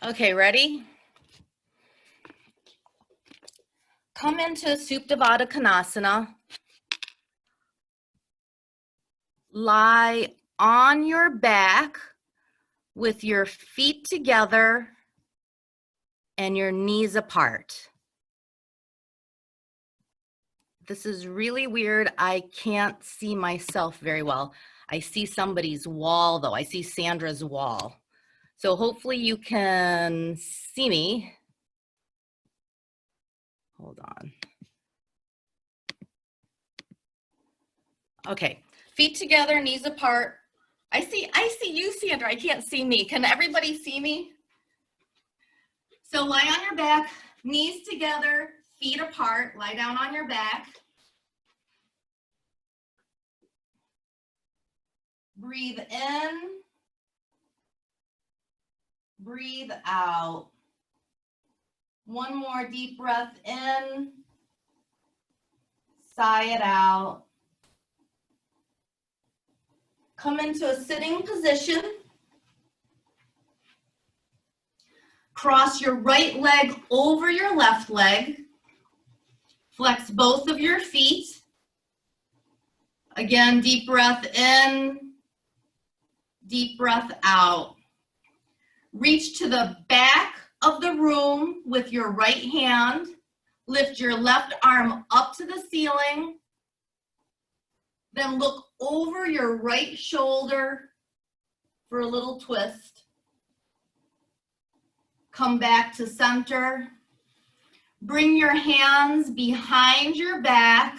Okay, ready? Come into Supta Konasana. Lie on your back with your feet together and your knees apart. This is really weird. I can't see myself very well. I see somebody's wall though. I see Sandra's wall. So hopefully you can see me. Hold on. Okay, feet together, knees apart. I see you, Sandra. I can't see me. Can everybody see me? So lie on your back, knees together, feet apart. Lie down on your back. Breathe in. Breathe out. One more deep breath in. Sigh it out. Come into a sitting position. Cross your right leg over your left leg. Flex both of your feet. Again, deep breath in, deep breath out. Reach to the back of the room with your right hand. Lift your left arm up to the ceiling. Then look over your right shoulder for a little twist. Come back to center. Bring your hands behind your back.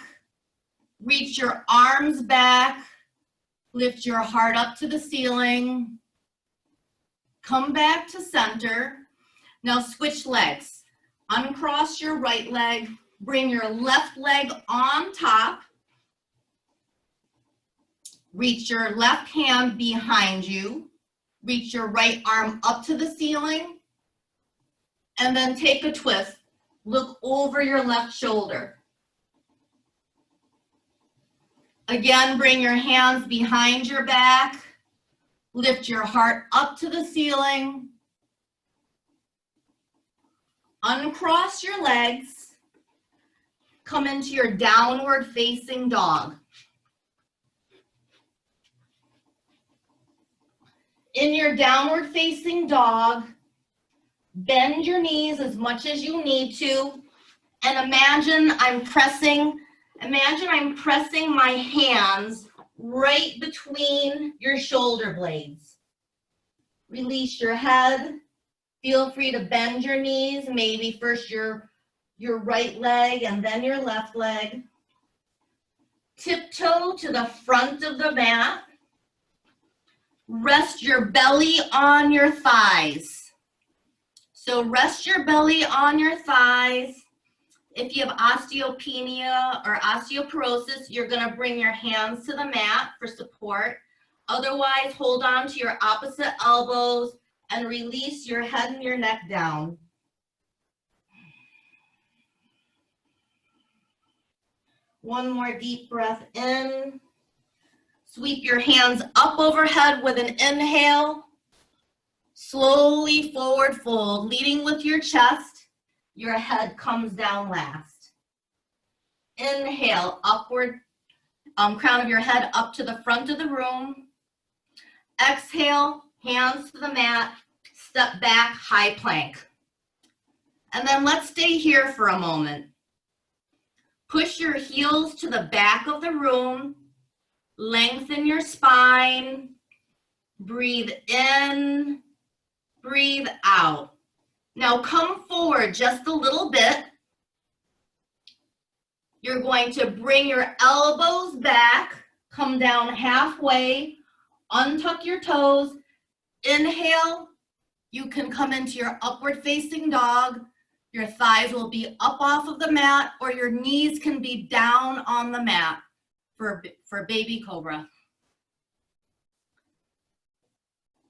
Reach your arms back. Lift your heart up to the ceiling. Come back to center. Now switch legs. Uncross your right leg. Bring your left leg on top. Reach your left hand behind you. Reach your right arm up to the ceiling. And then take a twist. Look over your left shoulder. Again, bring your hands behind your back. Lift your heart up to the ceiling. Uncross your legs. Come into your downward facing dog. In your downward facing dog, bend your knees as much as you need to, and imagine I'm pressing my hands right between your shoulder blades. Release your head. Feel free to bend your knees, maybe first your right leg and then your left leg. Tiptoe to the front of the mat. Rest your belly on your thighs. So rest your belly on your thighs. If you have osteopenia or osteoporosis, you're going to bring your hands to the mat for support. Otherwise, hold on to your opposite elbows and release your head and your neck down. One more deep breath in. Sweep your hands up overhead with an inhale. Slowly forward fold, leading with your chest. Your head comes down last. Inhale, upward, crown of your head up to the front of the room. Exhale, hands to the mat, step back, high plank. And then let's stay here for a moment. Push your heels to the back of the room. Lengthen your spine. Breathe in, breathe out. Now come forward just a little bit. You're going to bring your elbows back, come down halfway, untuck your toes. Inhale, you can come into your upward facing dog. Your thighs will be up off of the mat, or your knees can be down on the mat for baby cobra.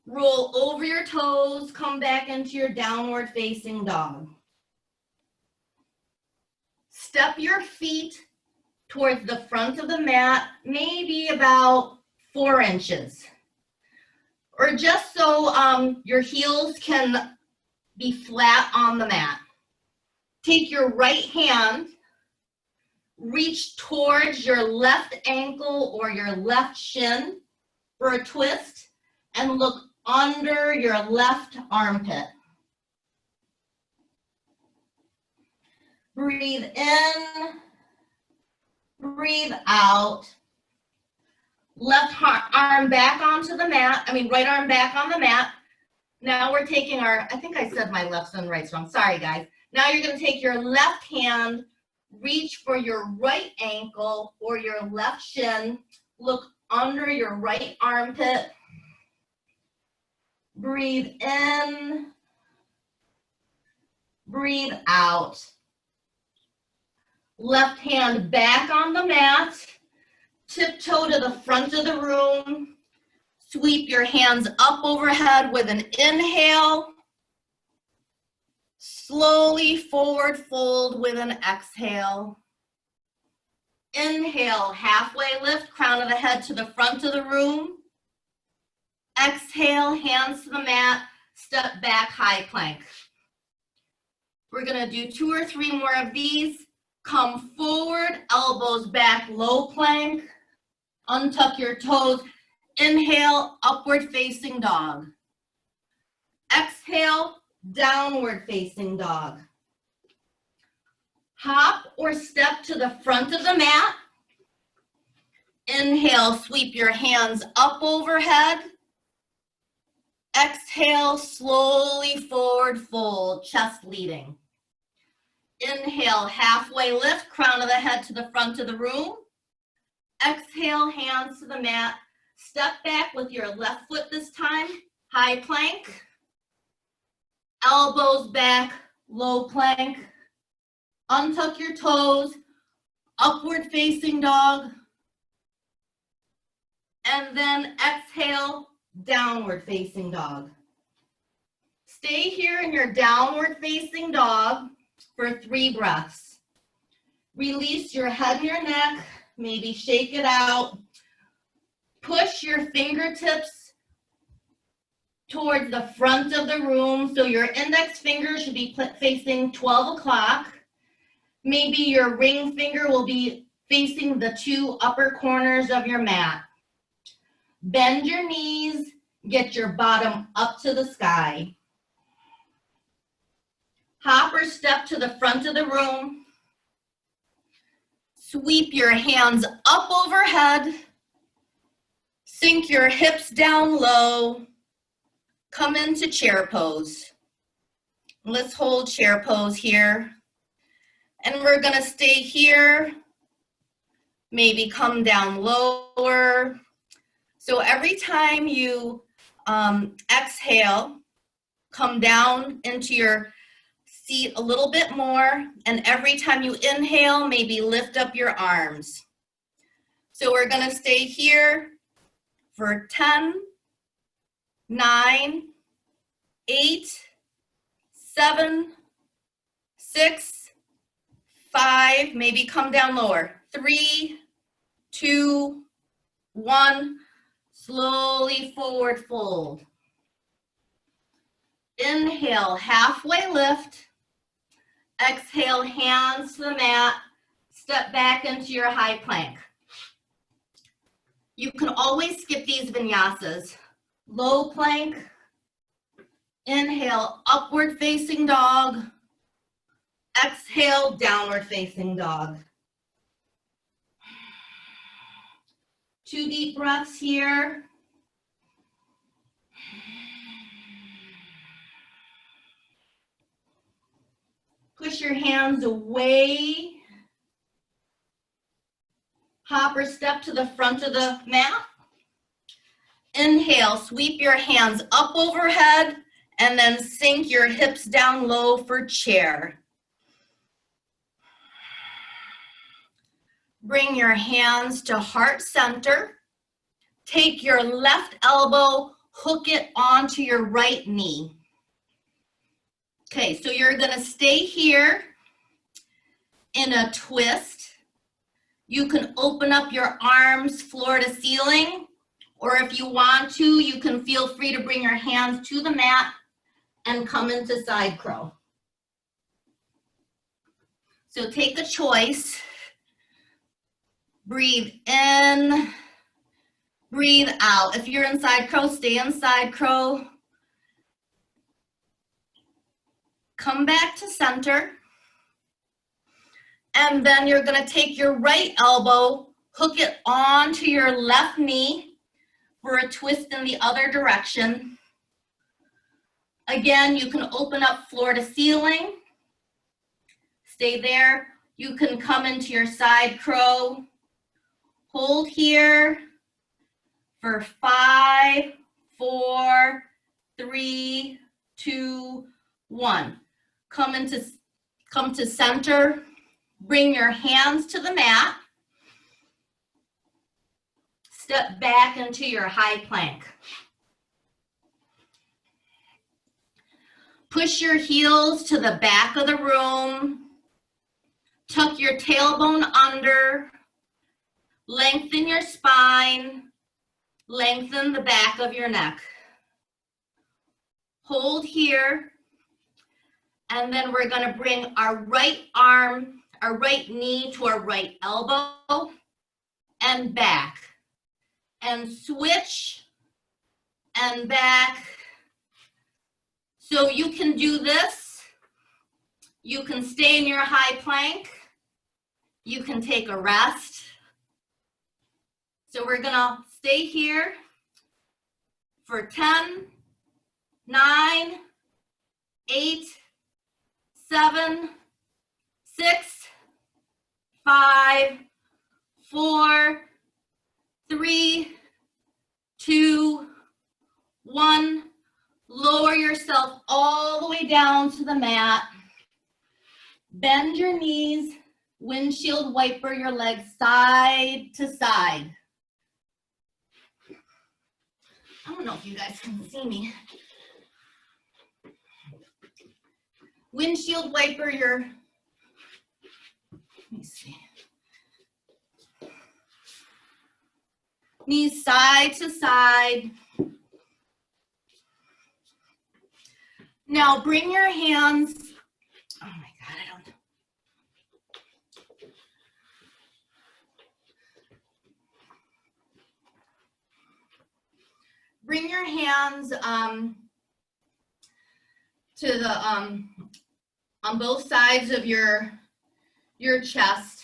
Roll over your toes, come back into your downward facing dog. Step your feet towards the front of the mat, maybe about 4 inches. Or just so your heels can be flat on the mat. Take your right hand, reach towards your left ankle or your left shin for a twist, and look under your left armpit. Breathe in, breathe out. Left arm back onto the mat, right arm back on the mat. Now we're taking our, I think I said my left and right's wrong, sorry guys. Now you're gonna take your left hand, reach for your right ankle or your left shin, look under your right armpit. Breathe in, breathe out. Left hand back on the mat, tiptoe to the front of the room. Sweep your hands up overhead with an inhale. Slowly forward fold with an exhale. Inhale, halfway lift, crown of the head to the front of the room. Exhale, hands to the mat, step back, high plank. We're gonna do 2 or 3 more of these. Come forward, elbows back, low plank. Untuck your toes. Inhale, upward facing dog. Exhale, downward facing dog. Hop or step to the front of the mat. Inhale, sweep your hands up overhead. Exhale, slowly forward fold, chest leading. Inhale, halfway lift, crown of the head to the front of the room. Exhale, hands to the mat. Step back with your left foot this time, high plank. Elbows back, low plank. Untuck your toes, upward facing dog. And then exhale, downward facing dog. Stay here in your downward facing dog for 3 breaths. Release your head and your neck, maybe shake it out. Push your fingertips towards the front of the room. So your index finger should be facing 12 o'clock. Maybe your ring finger will be facing the 2 upper corners of your mat. Bend your knees, get your bottom up to the sky. Hop or step to the front of the room. Sweep your hands up overhead. Sink your hips down low. Come into chair pose. Let's hold chair pose here. And we're gonna stay here. Maybe come down lower. So every time you exhale, come down into your seat a little bit more. And every time you inhale, maybe lift up your arms. So we're gonna stay here for 10, 9, 8, 7, 6, 5, maybe come down lower. 3, 2, 1, slowly forward fold. Inhale, halfway lift. Exhale, hands to the mat. Step back into your high plank. You can always skip these vinyasas. Low plank. Inhale, upward facing dog. Exhale, downward facing dog. 2 deep breaths here. Push your hands away. Hop or step to the front of the mat. Inhale, sweep your hands up overhead and then sink your hips down low for chair. Bring your hands to heart center. Take your left elbow, hook it onto your right knee. Okay, so you're gonna stay here in a twist. You can open up your arms floor to ceiling, or if you want to, you can feel free to bring your hands to the mat and come into side crow. So take a choice. Breathe in, breathe out. If you're in side crow, stay in side crow. Come back to center. And then you're gonna take your right elbow, hook it onto your left knee for a twist in the other direction. Again, you can open up floor to ceiling. Stay there. You can come into your side crow. Hold here for 5, 4, 3, 2, 1. Come to center. Bring your hands to the mat. Step back into your high plank. Push your heels to the back of the room. Tuck your tailbone under. Lengthen your spine. Lengthen the back of your neck. Hold here. And then we're going to bring our right arm, our right knee to our right elbow and back. And switch and back. So you can do this. You can stay in your high plank. You can take a rest. So we're gonna stay here for 10, 9, 8, 7, 6, 5, 4, 3, 2, 1. Lower yourself all the way down to the mat. Bend your knees. Windshield wiper your legs side to side. I don't know if you guys can see me. Windshield wiper your, let me see. Knees side to side. Now bring your hands, oh my God, I don't know. Bring your hands to the, on both sides of your chest.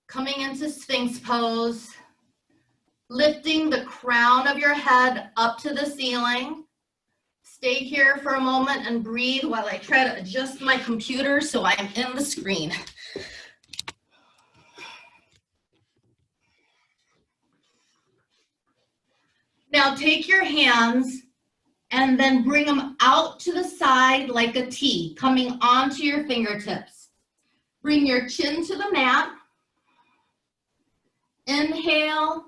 Coming into Sphinx pose. Lifting the crown of your head up to the ceiling. Stay here for a moment and breathe while I try to adjust my computer so I'm in the screen. Now take your hands and then bring them out to the side like a T, coming onto your fingertips. Bring your chin to the mat. Inhale.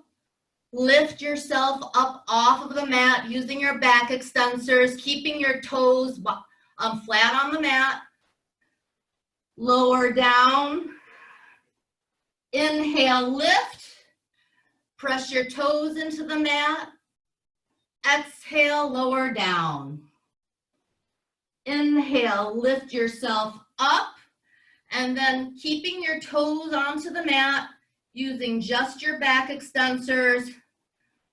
Lift yourself up off of the mat using your back extensors, keeping your toes flat on the mat. Lower down. Inhale, lift. Press your toes into the mat. Exhale, lower down. Inhale, lift yourself up. And then keeping your toes onto the mat, using just your back extensors.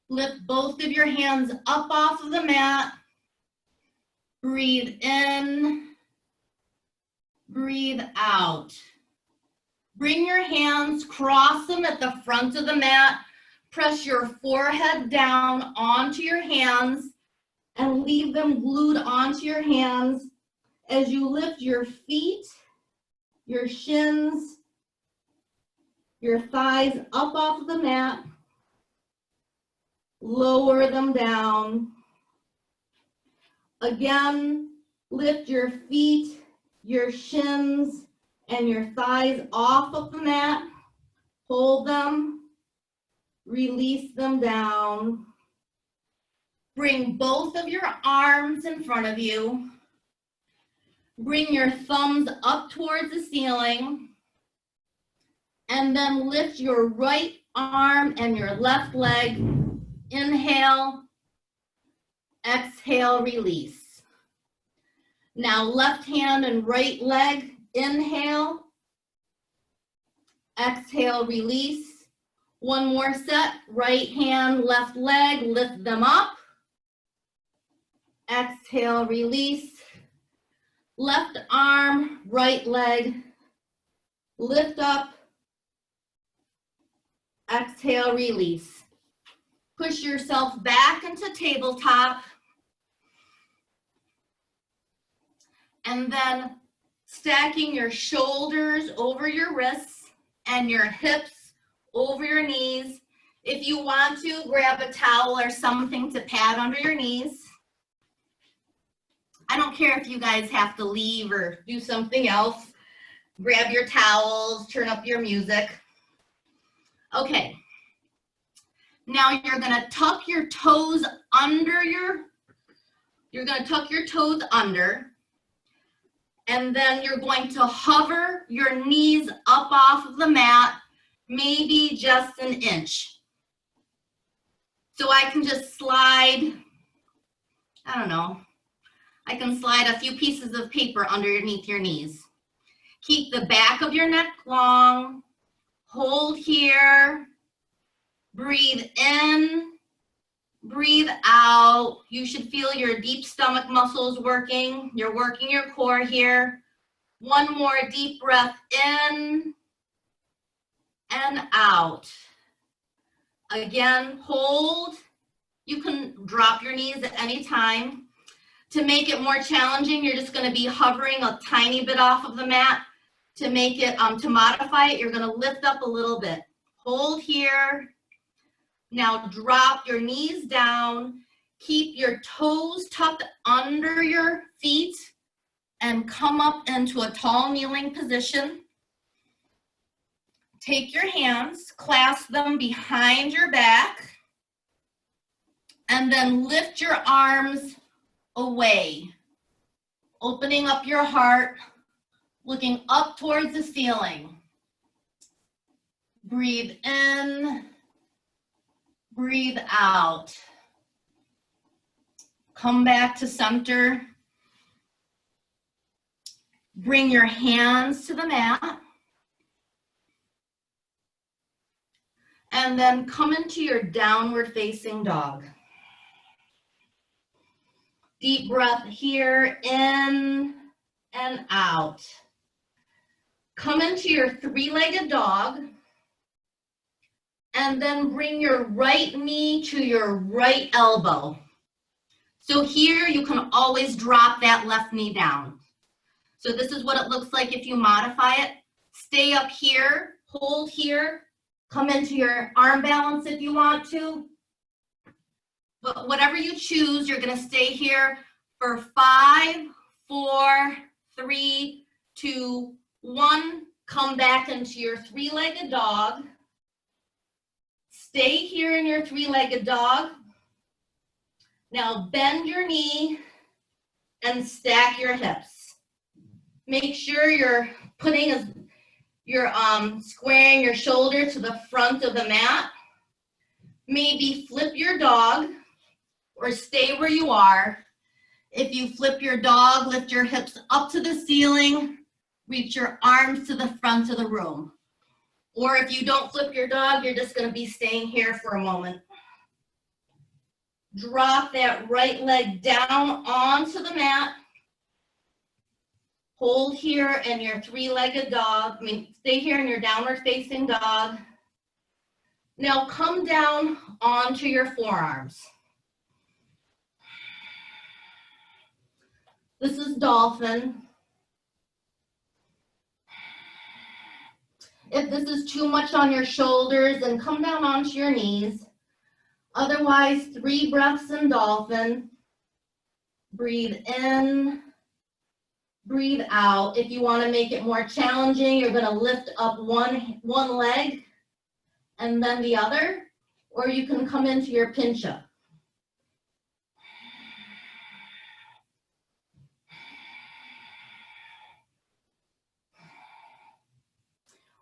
Lift both of your hands up off of the mat. Breathe in. Breathe out. Bring your hands, cross them at the front of the mat. Press your forehead down onto your hands and leave them glued onto your hands as you lift your feet, your shins, your thighs up off of the mat. Lower them down. Again, lift your feet, your shins, and your thighs off of the mat. Hold them. Release them down. Bring both of your arms in front of you. Bring your thumbs up towards the ceiling. And then lift your right arm and your left leg. Inhale. Exhale, release. Now left hand and right leg, inhale. Exhale, release. One more set, right hand, left leg, lift them up. Exhale, release. Left arm, right leg, lift up. Exhale, release. Push yourself back into tabletop. And then stacking your shoulders over your wrists and your hips over your knees. If you want to, grab a towel or something to pad under your knees. I don't care if you guys have to leave or do something else. Grab your towels, turn up your music. Okay. Now you're gonna tuck your toes under and then you're going to hover your knees up off of the mat, maybe just an inch. So I can just slide, I don't know, I can slide a few pieces of paper underneath your knees. Keep the back of your neck long, hold here, breathe in, breathe out. You should feel your deep stomach muscles working. You're working your core here. One more deep breath in and out. Again, hold. You can drop your knees at any time. To make it more challenging, you're just going to be hovering a tiny bit off of the mat. To make it, to modify it, you're going to lift up a little bit. Hold here. Now drop your knees down. Keep your toes tucked under your feet and come up into a tall kneeling position. Take your hands, clasp them behind your back, and then lift your arms away, opening up your heart, looking up towards the ceiling. Breathe in, breathe out. Come back to center. Bring your hands to the mat. And then come into your downward facing dog. Deep breath here, in and out. Come into your three-legged dog. And then bring your right knee to your right elbow. So here you can always drop that left knee down. So this is what it looks like if you modify it. Stay up here, hold here, come into your arm balance if you want to. But whatever you choose, you're gonna stay here for 5, 4, 3, 2, 1. Come back into your three-legged dog. Stay here in your three-legged dog. Now bend your knee and stack your hips. Make sure you're putting squaring your shoulder to the front of the mat. Maybe flip your dog or stay where you are. If you flip your dog, lift your hips up to the ceiling, reach your arms to the front of the room. Or if you don't flip your dog, you're just going to be staying here for a moment. Drop that right leg down onto the mat. Hold here in your three-legged dog. Stay here in your downward facing dog. Now come down onto your forearms. This is dolphin. If this is too much on your shoulders, then come down onto your knees. Otherwise, 3 breaths in dolphin. Breathe in, breathe out. If you want to make it more challenging, you're going to lift up one leg and then the other, or you can come into your pincha.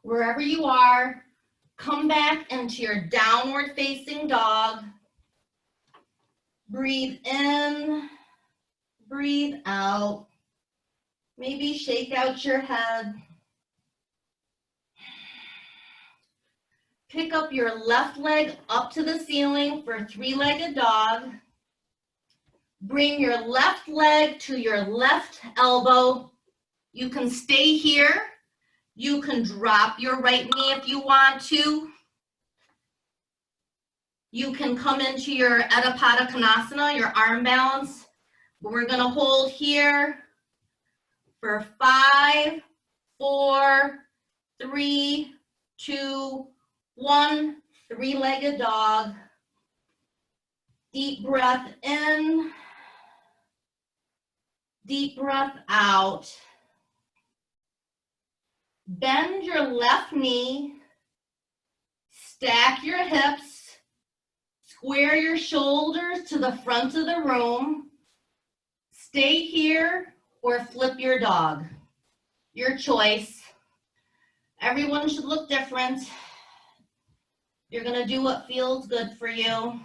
Wherever you are, come back into your downward facing dog. Breathe in, breathe out. Maybe shake out your head. Pick up your left leg up to the ceiling for three-legged dog. Bring your left leg to your left elbow. You can stay here. You can drop your right knee if you want to. You can come into your Adapada Konasana, your arm balance. We're going to hold here for 5, 4, 3, 2, 1. Three-legged dog. Deep breath in. Deep breath out. Bend your left knee. Stack your hips. Square your shoulders to the front of the room. Stay here or flip your dog. Your choice. Everyone should look different. You're going to do what feels good for you.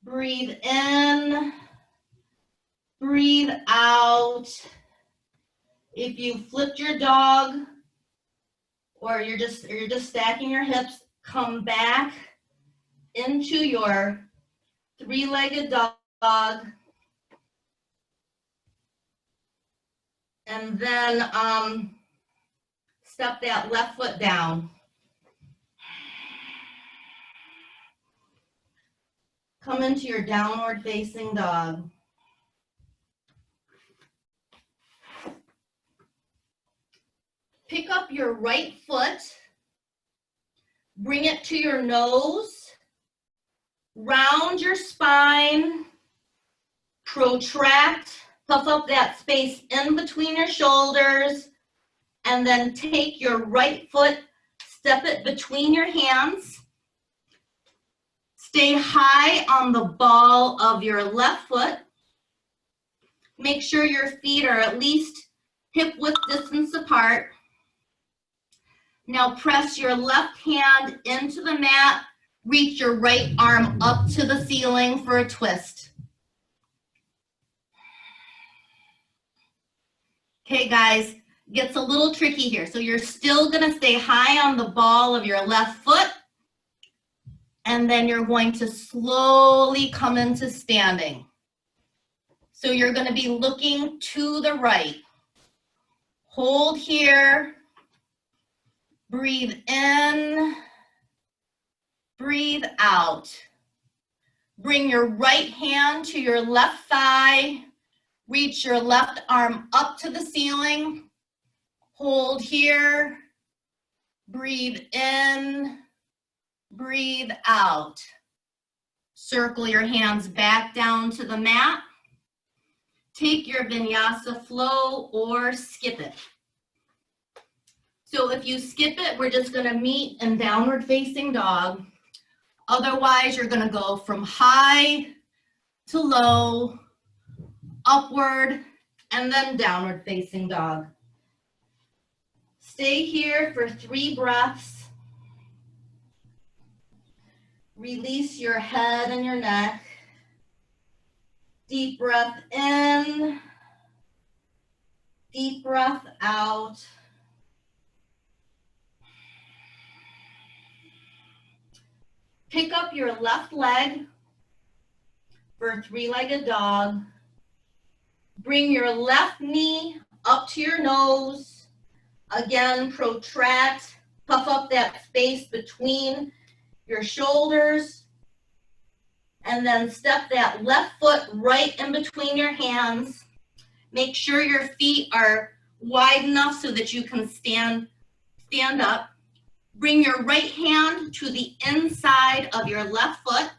Breathe in. Breathe out. If you flipped your dog or you're just stacking your hips, come back into your three-legged dog. And then step that left foot down. Come into your downward facing dog. Pick up your right foot, bring it to your nose, round your spine, protract, puff up that space in between your shoulders, and then take your right foot, step it between your hands. Stay high on the ball of your left foot. Make sure your feet are at least hip width distance apart. Now press your left hand into the mat. Reach your right arm up to the ceiling for a twist. Okay, guys, gets a little tricky here. So you're still going to stay high on the ball of your left foot. And then you're going to slowly come into standing. So you're going to be looking to the right. Hold here. Breathe in. Breathe out. Bring your right hand to your left thigh. Reach your left arm up to the ceiling. Hold here. Breathe in. Breathe out. Circle your hands back down to the mat. Take your vinyasa flow or skip it. So if you skip it, we're just going to meet in downward facing dog. Otherwise, you're going to go from high to low, upward, and then downward facing dog. Stay here for 3 breaths. Release your head and your neck. Deep breath in. Deep breath out. Pick up your left leg for three-legged dog. Bring your left knee up to your nose. Again, protract, puff up that space between your shoulders. And then step that left foot right in between your hands. Make sure your feet are wide enough so that you can stand up. Bring your right hand to the inside of your left foot,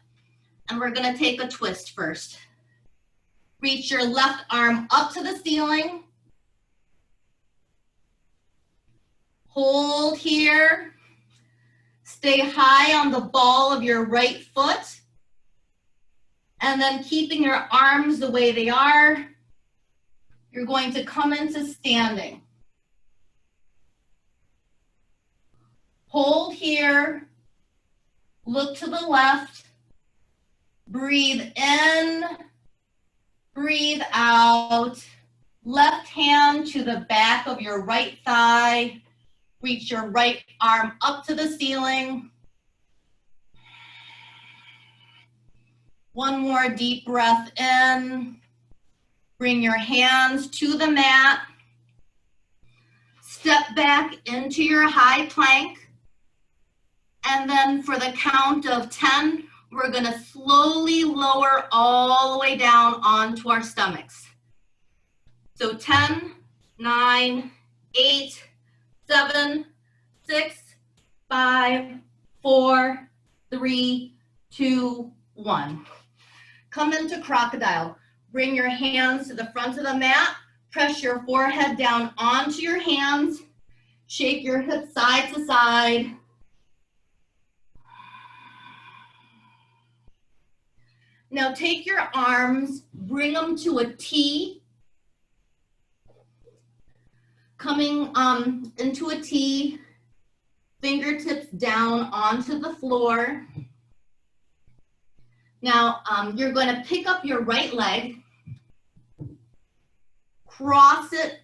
and we're going to take a twist first. Reach your left arm up to the ceiling. Hold here. Stay high on the ball of your right foot. And then keeping your arms the way they are, you're going to come into standing. Hold here. Look to the left. Breathe in, breathe out. Left hand to the back of your right thigh. Reach your right arm up to the ceiling. One more deep breath in. Bring your hands to the mat. Step back into your high plank. And then for the count of 10, we're going to slowly lower all the way down onto our stomachs. So 10, 9, 8, 7, 6, 5, 4, 3, 2, 1. Come into crocodile. Bring your hands to the front of the mat. Press your forehead down onto your hands. Shake your hips side to side. Now take your arms, bring them to a T. Coming into a T, fingertips down onto the floor. Now you're going to pick up your right leg, cross it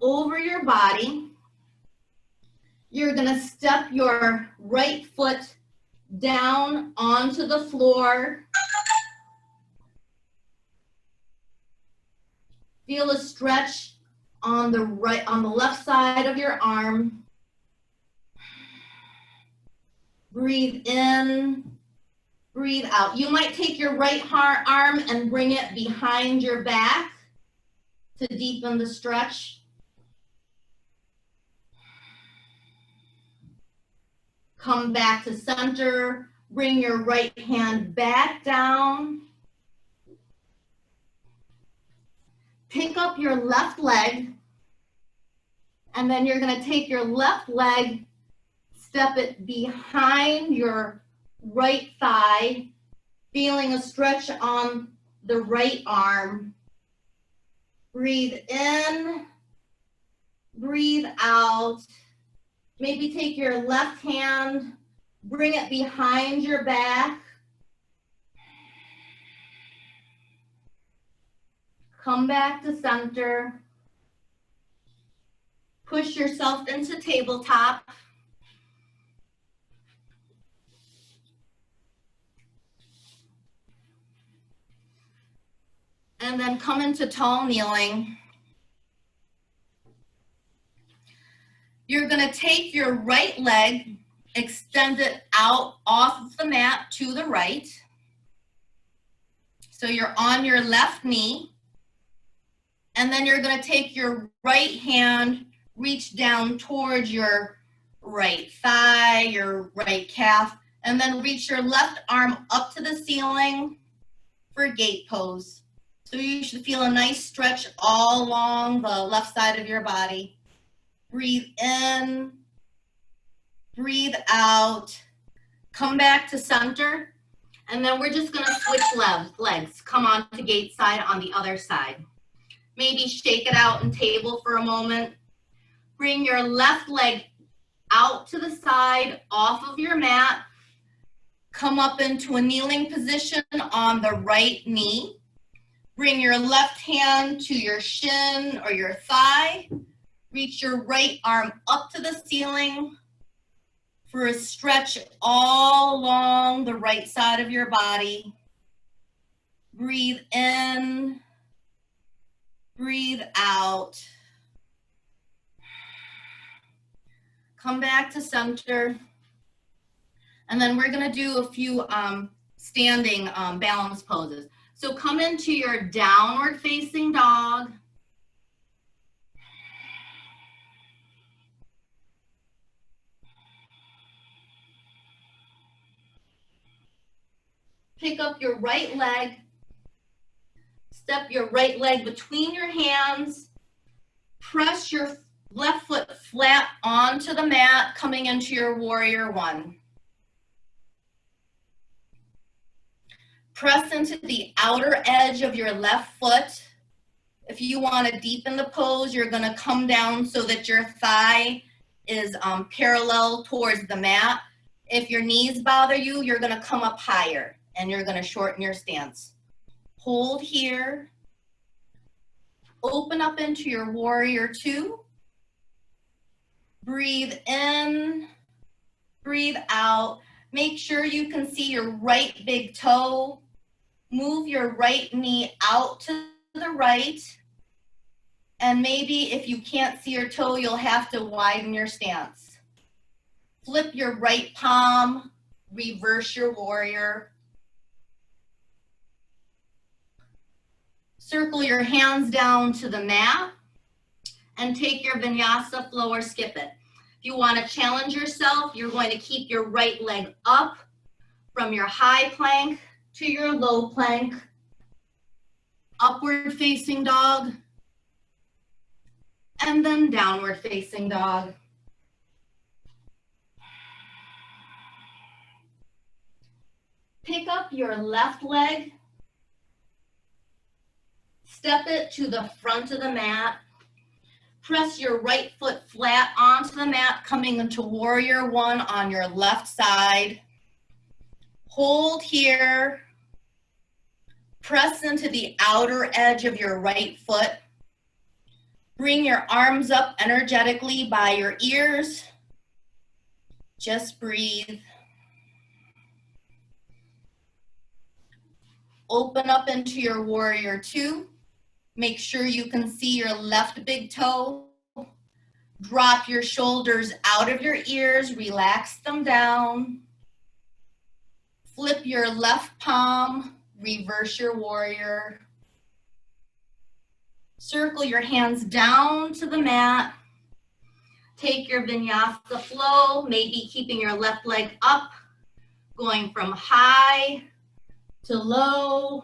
over your body. You're going to step your right foot down onto the floor. Feel a stretch on the left side of your arm. Breathe in, breathe out. You might take your right arm and bring it behind your back to deepen the stretch. Come back to center. Bring your right hand back down. Pick up your left leg, and then you're going to take your left leg, step it behind your right thigh, feeling a stretch on the right arm. Breathe in, breathe out. Maybe take your left hand, bring it behind your back. Come back to center. Push yourself into tabletop. And then come into tall kneeling. You're going to take your right leg, extend it out off of the mat to the right. So you're on your left knee. And then you're going to take your right hand, reach down towards your right thigh, your right calf, and then reach your left arm up to the ceiling for gate pose. So you should feel a nice stretch all along the left side of your body. Breathe in, breathe out, come back to center, and then we're just going to switch legs. Come on to gate side on the other side. Maybe shake it out and table for a moment. Bring your left leg out to the side off of your mat. Come up into a kneeling position on the right knee. Bring your left hand to your shin or your thigh. Reach your right arm up to the ceiling for a stretch all along the right side of your body. Breathe in. Breathe out. Come back to center. And then we're going to do a few standing balance poses. So come into your downward facing dog. Pick up your right leg. Step your right leg between your hands. Press your left foot flat onto the mat, coming into your warrior one. Press into the outer edge of your left foot. If you want to deepen the pose, you're going to come down so that your thigh is parallel towards the mat. If your knees bother you, you're gonna come up higher and you're gonna shorten your stance. Hold here. Open up into your warrior two. Breathe in, breathe out. Make sure you can see your right big toe. Move your right knee out to the right. And maybe if you can't see your toe, you'll have to widen your stance. Flip your right palm, reverse your warrior. Circle your hands down to the mat and take your vinyasa flow or skip it. If you want to challenge yourself, you're going to keep your right leg up from your high plank to your low plank, upward facing dog, and then downward facing dog. Pick up your left leg, step it to the front of the mat, press your right foot flat onto the mat, coming into warrior one on your left side. Hold here, press into the outer edge of your right foot. Bring your arms up energetically by your ears. Just breathe. Open up into your warrior two. Make sure you can see your left big toe. Drop your shoulders out of your ears, relax them down. Flip your left palm, reverse your warrior. Circle your hands down to the mat. Take your vinyasa flow, maybe keeping your left leg up, going from high to low,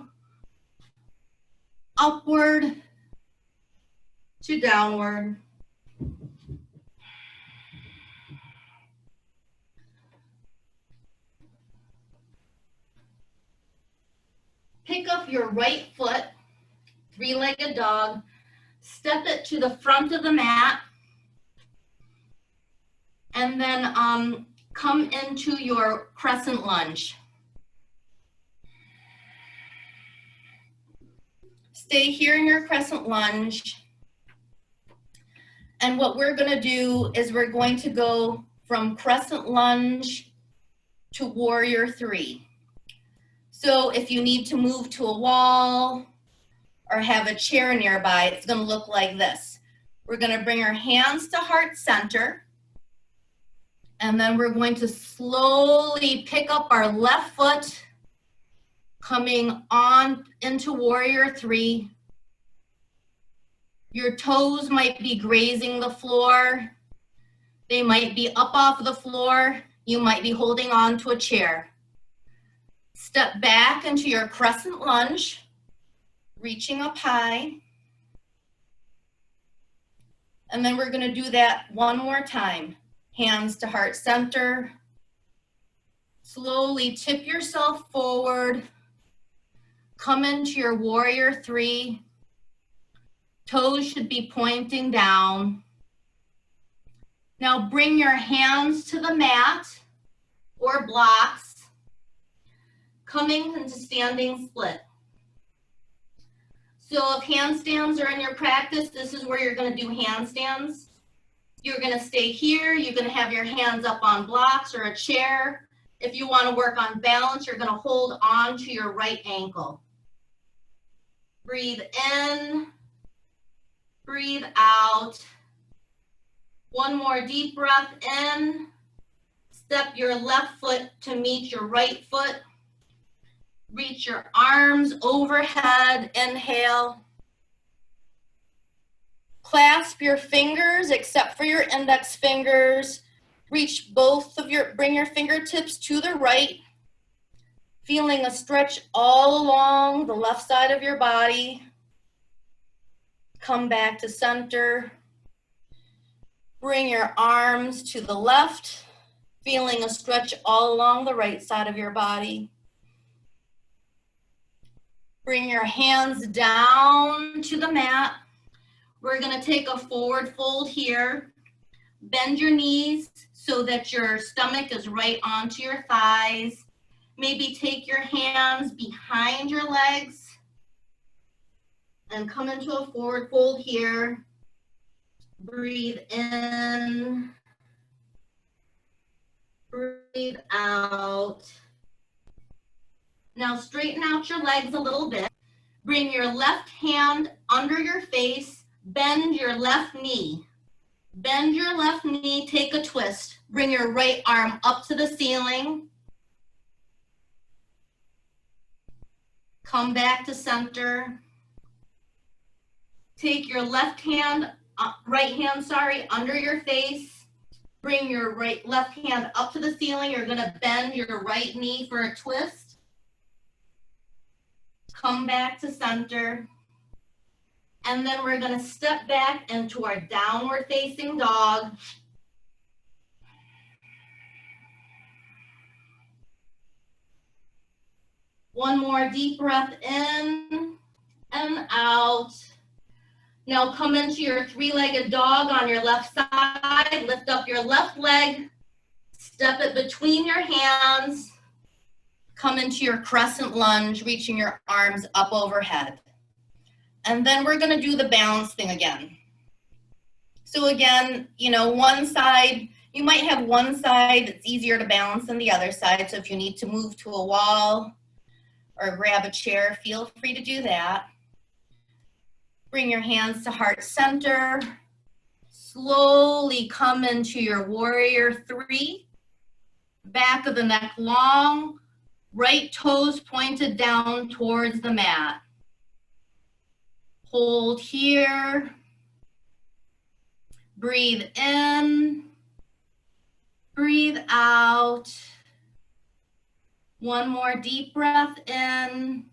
upward to downward. Pick up your right foot, three-legged dog, step it to the front of the mat, and then come into your crescent lunge. Stay here in your crescent lunge. And what we're gonna do is we're going to go from crescent lunge to warrior three. So if you need to move to a wall or have a chair nearby, it's gonna look like this. We're gonna bring our hands to heart center, and then we're going to slowly pick up our left foot, coming on into warrior three. Your toes might be grazing the floor. They might be up off the floor. You might be holding on to a chair. Step back into your crescent lunge, reaching up high. And then we're gonna do that one more time. Hands to heart center. Slowly tip yourself forward. Come into your warrior three. Toes should be pointing down. Now bring your hands to the mat or blocks, coming into standing split. So if handstands are in your practice, this is where you're gonna do handstands. You're gonna stay here, you're gonna have your hands up on blocks or a chair. If you wanna work on balance, you're gonna hold on to your right ankle. Breathe in, breathe out. One more deep breath in. Step your left foot to meet your right foot. Reach your arms overhead, inhale. Clasp your fingers except for your index fingers. Reach bring your fingertips to the right. Feeling a stretch all along the left side of your body. Come back to center. Bring your arms to the left, feeling a stretch all along the right side of your body. Bring your hands down to the mat. We're gonna take a forward fold here. Bend your knees so that your stomach is right onto your thighs. Maybe take your hands behind your legs and come into a forward fold here. Breathe in, breathe out. Now straighten out your legs a little bit. Bring your left hand under your face, bend your left knee. Bend your left knee, take a twist. Bring your right arm up to the ceiling. Come back to center. Take your right hand, under your face. Bring your left hand up to the ceiling. You're gonna bend your right knee for a twist. Come back to center. And then we're gonna step back into our downward facing dog. One more deep breath in and out. Now come into your three-legged dog on your left side. Lift up your left leg, step it between your hands. Come into your crescent lunge, reaching your arms up overhead. And then we're gonna do the balance thing again. So again, one side, you might have one side that's easier to balance than the other side. So if you need to move to a wall or grab a chair, feel free to do that. Bring your hands to heart center. Slowly come into your warrior three. Back of the neck long, right toes pointed down towards the mat. Hold here. Breathe in. Breathe out. One more deep breath in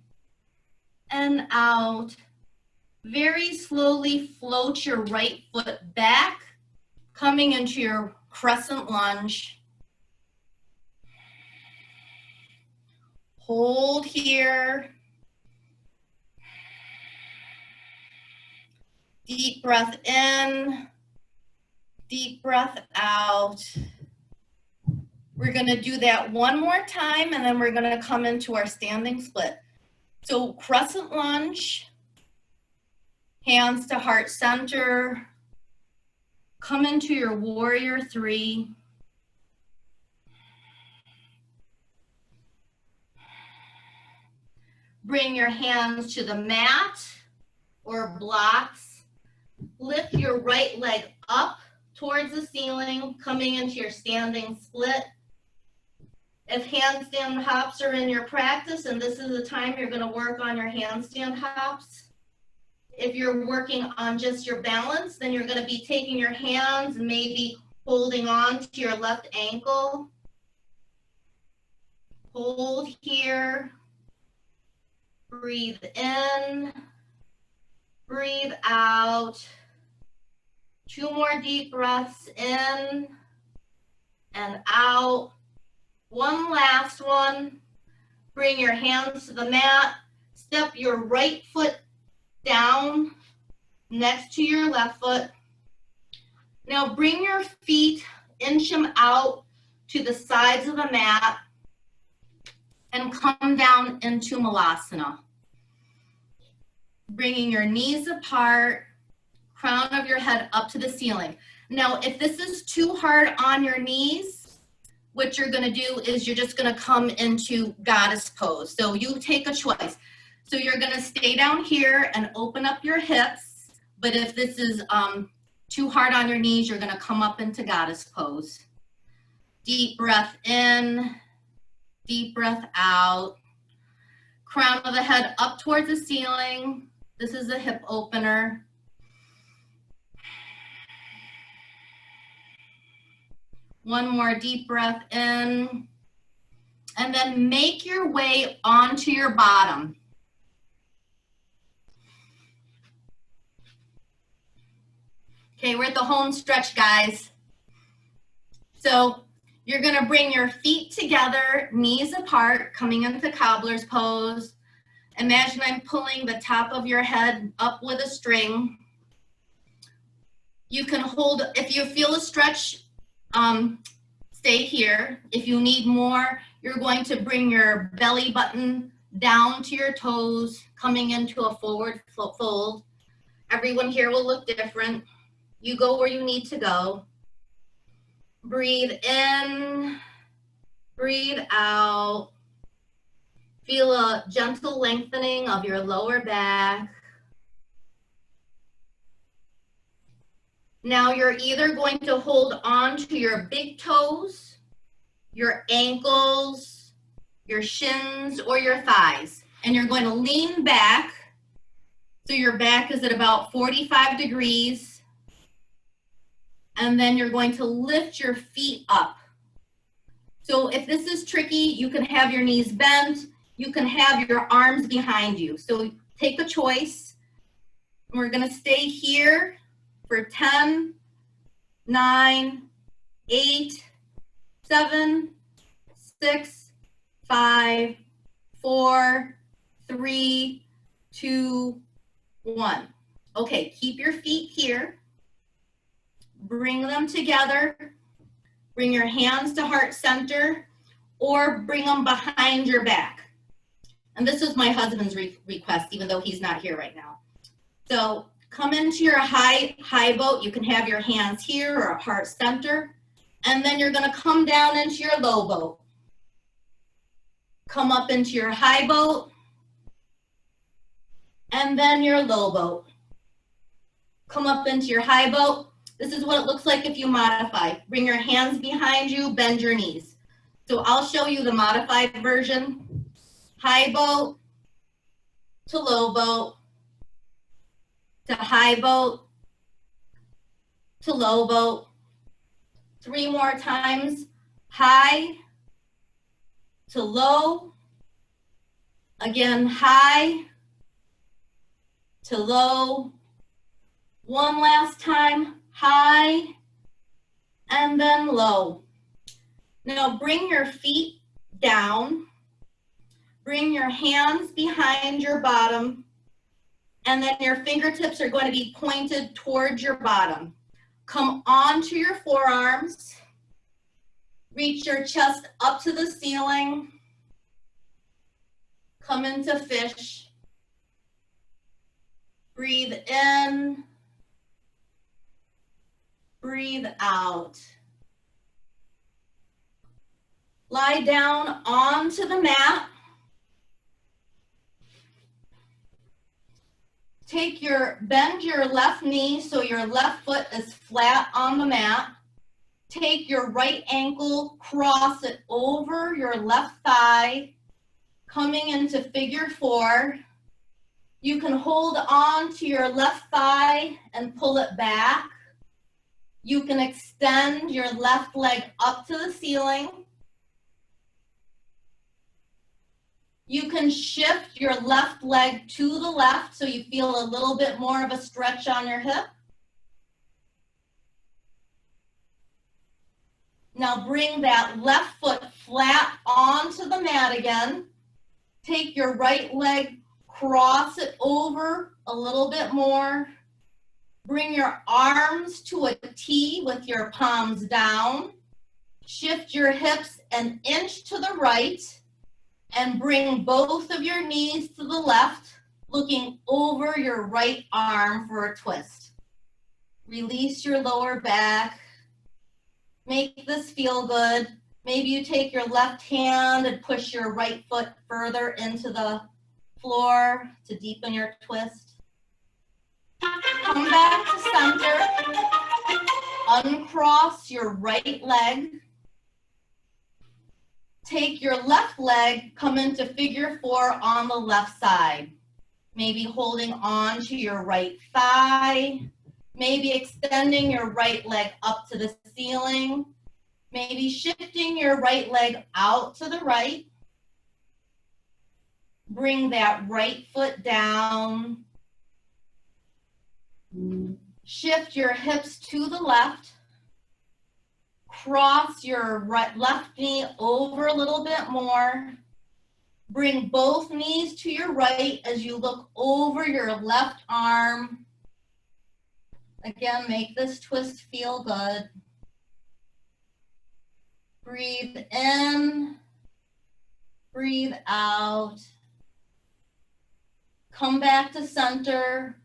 and out. Very slowly float your right foot back, coming into your crescent lunge. Hold here. Deep breath in, deep breath out. We're gonna do that one more time, and then we're gonna come into our standing split. So crescent lunge, hands to heart center, come into your warrior three. Bring your hands to the mat or blocks. Lift your right leg up towards the ceiling, coming into your standing split. If handstand hops are in your practice, and this is the time you're going to work on your handstand hops. If you're working on just your balance, then you're going to be taking your hands and maybe holding on to your left ankle. Hold here. Breathe in. Breathe out. 2 more deep breaths in and out. One last one. Bring your hands to the mat. Step your right foot down next to your left foot. Now bring your feet, inch them out to the sides of the mat and come down into Malasana. Bringing your knees apart, crown of your head up to the ceiling. Now, if this is too hard on your knees, what you're gonna do is you're just gonna come into goddess pose. So you take a choice. So you're gonna stay down here and open up your hips. But if this is too hard on your knees, you're gonna come up into goddess pose. Deep breath in, deep breath out. Crown of the head up towards the ceiling. This is a hip opener. One more deep breath in. And then make your way onto your bottom. Okay, we're at the home stretch, guys. So you're gonna bring your feet together, knees apart, coming into cobbler's pose. Imagine I'm pulling the top of your head up with a string. You can hold, if you feel a stretch, stay here. If you need more, you're going to bring your belly button down to your toes, coming into a forward fold. Everyone here will look different. You go where you need to go. Breathe in, breathe out. Feel a gentle lengthening of your lower back. Now you're either going to hold on to your big toes, your ankles, your shins, or your thighs. And you're going to lean back. So your back is at about 45 degrees. And then you're going to lift your feet up. So if this is tricky, you can have your knees bent. You can have your arms behind you. So take a choice. We're going to stay here for 10, 9, 8, 7, 6, 5, 4, 3, 2, 1. Okay, keep your feet here. Bring them together. Bring your hands to heart center or bring them behind your back. And this is my husband's request, even though he's not here right now. So come into your high boat. You can have your hands here or a heart center. And then you're going to come down into your low boat. Come up into your high boat. And then your low boat. Come up into your high boat. This is what it looks like if you modify. Bring your hands behind you, bend your knees. So I'll show you the modified version. High boat to low boat to high boat to low boat. 3 more times. High to low. Again, high to low. One last time. High and then low. Now bring your feet down. Bring your hands behind your bottom. And then your fingertips are going to be pointed towards your bottom. Come onto your forearms. Reach your chest up to the ceiling. Come into fish. Breathe in. Breathe out. Lie down onto the mat. Bend your left knee so your left foot is flat on the mat. Take your right ankle, cross it over your left thigh, coming into figure 4. You can hold on to your left thigh and pull it back. You can extend your left leg up to the ceiling. You can shift your left leg to the left so you feel a little bit more of a stretch on your hip. Now bring that left foot flat onto the mat again. Take your right leg, cross it over a little bit more. Bring your arms to a T with your palms down. Shift your hips an inch to the right and bring both of your knees to the left, looking over your right arm for a twist. Release your lower back. Make this feel good. Maybe you take your left hand and push your right foot further into the floor to deepen your twist. Come back to center. Uncross your right leg. Take your left leg, come into figure 4 on the left side. Maybe holding on to your right thigh. Maybe extending your right leg up to the ceiling. Maybe shifting your right leg out to the right. Bring that right foot down. Shift your hips to the left. Cross your left knee over a little bit more. Bring both knees to your right as you look over your left arm. Again, make this twist feel good. Breathe in, breathe out. Come back to center.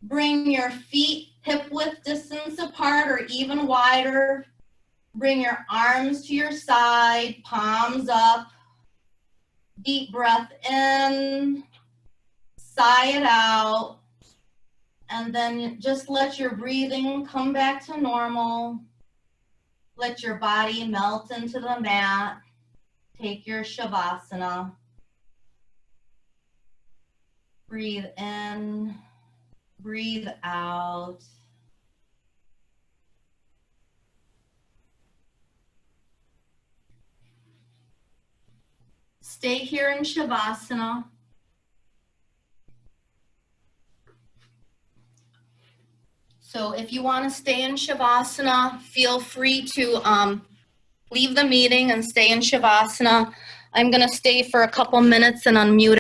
Bring your feet hip-width distance apart or even wider. Bring your arms to your side, palms up. Deep breath in, sigh it out, and then just let your breathing come back to normal. Let your body melt into the mat. Take your Shavasana. Breathe in, breathe out. Stay here in Shavasana. So if you want to stay in Shavasana, feel free to leave the meeting and stay in Shavasana. I'm going to stay for a couple minutes and unmute